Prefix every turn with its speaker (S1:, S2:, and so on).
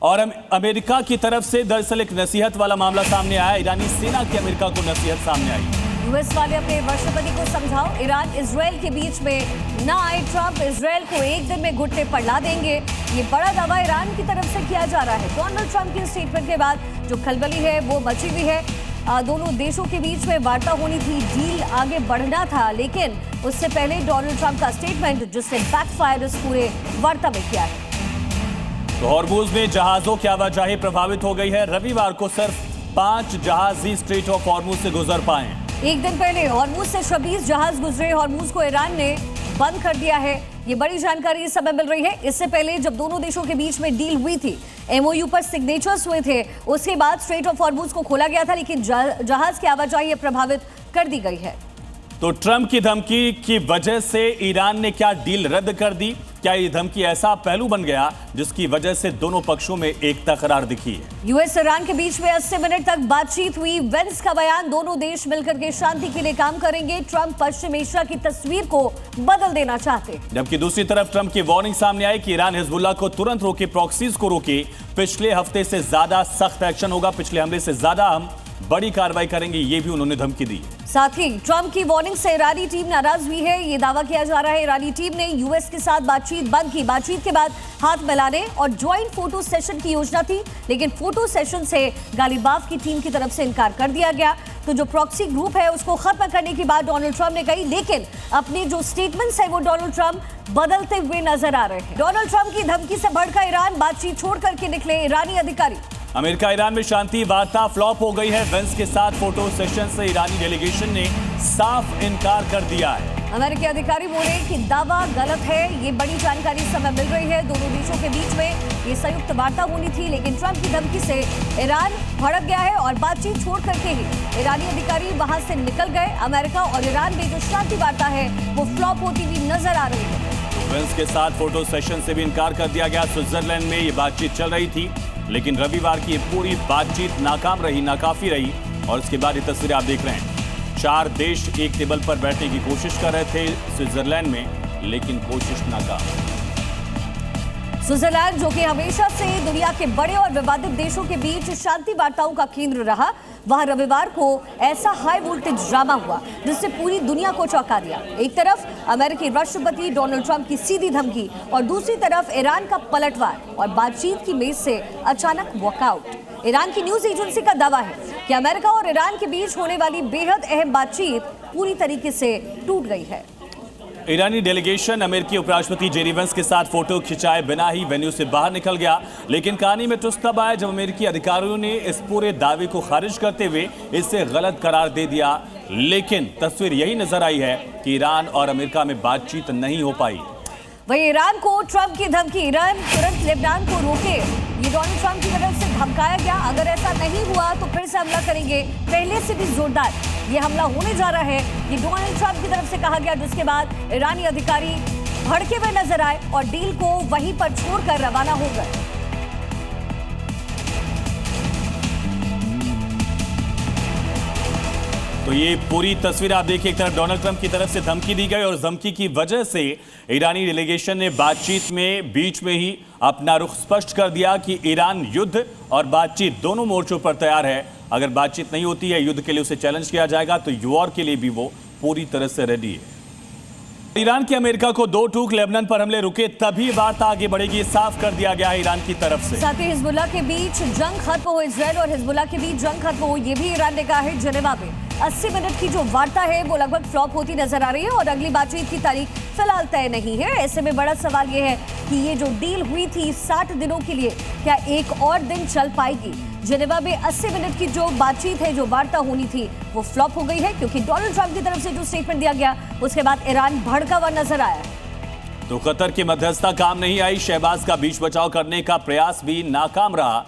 S1: और अमेरिका की तरफ से दरअसल एक नसीहत वाला मामला सामने आया। ईरानी सेना की अमेरिका को नसीहत सामने आई।
S2: यूएस वाले अपने राष्ट्रपति को समझाओ, ईरान इजराइल के बीच में ना आए। ट्रंप इजराइल को एक दिन में घुटने पर ला देंगे, ये बड़ा दावा ईरान की तरफ से किया जा रहा है। डोनाल्ड ट्रंप की स्टेटमेंट के बाद जो खलबली है वो मची हुई है। दोनों देशों के बीच में वार्ता होनी थी, डील आगे बढ़ना था, लेकिन उससे पहले डोनाल्ड ट्रंप का स्टेटमेंट जिसने बैकफायर इस पूरे वार्ता में किया है।
S1: तो हॉर्मुज में जहाजों की आवाजाही प्रभावित हो गई है। रविवार को सिर्फ 5 जहाज ही स्ट्रेट ऑफ हॉर्मुज से गुजर पाए।
S2: एक दिन पहले हॉर्मुज से 26 जहाज गुजरे। हॉर्मुज को ईरान ने बंद कर दिया है, ये बड़ी जानकारी इस समय मिल रही है। इससे पहले जब दोनों देशों के बीच में डील हुई थी, एमओयू पर सिग्नेचर्स हुए थे, उसके बाद स्ट्रेट ऑफ हॉर्मुज को खोला गया था, लेकिन जहाज की आवाजाही प्रभावित कर दी गई है।
S1: तो ट्रंप की धमकी की वजह से ईरान ने क्या डील रद्द कर दी? क्या ये धमकी ऐसा पहलू बन गया जिसकी वजह से दोनों पक्षों में एकता करार दिखी है?
S2: यूएस ईरान के बीच में 80 मिनट तक बातचीत हुई। वेंस का बयान, दोनों देश मिलकर के शांति के लिए काम करेंगे। ट्रंप पश्चिम एशिया की तस्वीर को बदल देना चाहते।
S1: जबकि दूसरी तरफ ट्रंप की वार्निंग सामने आई कि ईरान हिजबुल्लाह को तुरंत रोके, प्रॉक्सीज को रोके। पिछले हफ्ते से ज्यादा सख्त एक्शन होगा, पिछले हमले से ज्यादा हम बड़ी कार्रवाई करेंगे, ये भी उन्होंने धमकी दी।
S2: साथ ही ट्रंप की वार्निंग से ईरानी टीम नाराज हुई है, ये दावा किया जा रहा है। ईरानी टीम ने यूएस के साथ बातचीत बंद की। बातचीत के बाद हाथ मिलाने और ज्वाइंट फोटो सेशन की योजना थी, लेकिन फोटो सेशन से गालिबाफ की टीम की तरफ से इनकार कर दिया गया। तो जो प्रॉक्सी ग्रुप है उसको खत्म करने की बात डोनाल्ड ट्रंप ने कही, लेकिन अपनी जो स्टेटमेंट्स है वो डोनाल्ड ट्रंप बदलते हुए नजर आ रहे हैं। डोनाल्ड ट्रंप की धमकी से भड़का ईरान, बातचीत छोड़ करके निकले ईरानी अधिकारी।
S1: अमेरिका ईरान में शांति वार्ता फ्लॉप हो गई है। वेंस के साथ फोटो सेशन से ईरानी डेलीगेशन ने साफ इनकार कर दिया है।
S2: अमेरिकी अधिकारी बोले कि दावा गलत है, ये बड़ी जानकारी इस समय मिल रही है। दोनों देशों के बीच में ये संयुक्त वार्ता होनी थी, लेकिन ट्रंप की धमकी से ईरान भड़क गया है और बातचीत छोड़ करके ही ईरानी अधिकारी वहां से निकल गए। अमेरिका और ईरान में जो शांति वार्ता है वो फ्लॉप होती हुई नजर आ रही है।
S1: वेंस के साथ फोटो सेशन से भी इनकार कर दिया गया। स्विट्जरलैंड में ये बातचीत चल रही थी, लेकिन रविवार की ये पूरी बातचीत नाकाम रही, नाकाफी रही। और इसके बाद ये तस्वीरें आप देख रहे हैं, 4 देश एक टेबल पर बैठने की कोशिश कर रहे थे स्विट्जरलैंड में, लेकिन कोशिश नाकाम।
S2: स्विट्जरलैंड जो कि हमेशा से दुनिया के बड़े और विवादित देशों के बीच शांति वार्ताओं का केंद्र रहा, वहां रविवार को ऐसा हाई वोल्टेज ड्रामा हुआ जिससे पूरी दुनिया को चौंका दिया। एक तरफ अमेरिकी राष्ट्रपति डोनाल्ड ट्रंप की सीधी धमकी और दूसरी तरफ ईरान का पलटवार और बातचीत की मेज से अचानक वॉकआउट। ईरान की न्यूज एजेंसी का दावा है कि अमेरिका और ईरान के बीच होने वाली बेहद अहम बातचीत पूरी तरीके से टूट गई है।
S1: ईरानी डेलीगेशन अमेरिकी उपराष्ट्रपति जेडी वेंस के साथ फोटो खिंचाए बिना ही वेन्यू से बाहर निकल गया, लेकिन कहानी में ट्विस्ट तब आया जब अमेरिकी अधिकारियों ने इस पूरे दावे को खारिज करते हुए इसे गलत करार दे दिया। लेकिन तस्वीर यही नजर आई है कि ईरान और अमेरिका में बातचीत नहीं हो पाई।
S2: वही ईरान को ट्रंप की धमकी, ईरान तुरंत लेबनान को रोके, ये डोनाल्ड ट्रंप की तरफ से धमकाया गया। अगर ऐसा नहीं हुआ तो फिर से हमला करेंगे। पहले से भी जोरदार ये हमला होने जा रहा है, ये डोनाल्ड ट्रंप की तरफ से कहा गया, जिसके बाद ईरानी अधिकारी भड़के हुए नजर आए और डील को वहीं पर छोड़कर रवाना हो गए।
S1: तो ये पूरी तस्वीर आप देखिए, एक तरफ डोनाल्ड ट्रंप की तरफ से धमकी दी गई और धमकी की वजह से ईरानी डेलीगेशन ने बातचीत में बीच में ही अपना रुख स्पष्ट कर दिया कि ईरान युद्ध और बातचीत दोनों मोर्चों पर तैयार है। अगर बातचीत नहीं होती है, युद्ध के लिए उसे चैलेंज किया जाएगा, तो वॉर के लिए भी वो पूरी तरह से रेडी है। ईरान की अमेरिका को 2 टूक लेबनान पर हमले रुके तभी वार्ता आगे बढ़ेगी, साफ कर दिया गया है ईरान की तरफ से।
S2: साथ ही हिजबुल्लाह के बीच जंग खत्म हो, इजराइल और हिजबुल्लाह के बीच जंग खत्म हो, ये भी ईरान ने कहा है। जेनेवा में 80 मिनट की जो वार्ता है वो लगभग फ्लॉप होती नजर आ रही है और अगली बातचीत की तारीख फिलहाल तय नहीं है। ऐसे में बड़ा सवाल ये है कि ये जो डील हुई थी 60 दिनों के लिए, क्या एक और दिन चल पाएगी? जेनेवा में 80 मिनट की जो बातचीत है, जो वार्ता होनी थी, वो फ्लॉप हो गई है, क्योंकि डोनाल्ड ट्रंप की तरफ से जो स्टेटमेंट दिया गया उसके बाद ईरान भड़का हुआ नजर आया।
S1: तो कतर की मध्यस्थता काम नहीं आई, शहबाज का बीच बचाव करने का प्रयास भी नाकाम रहा।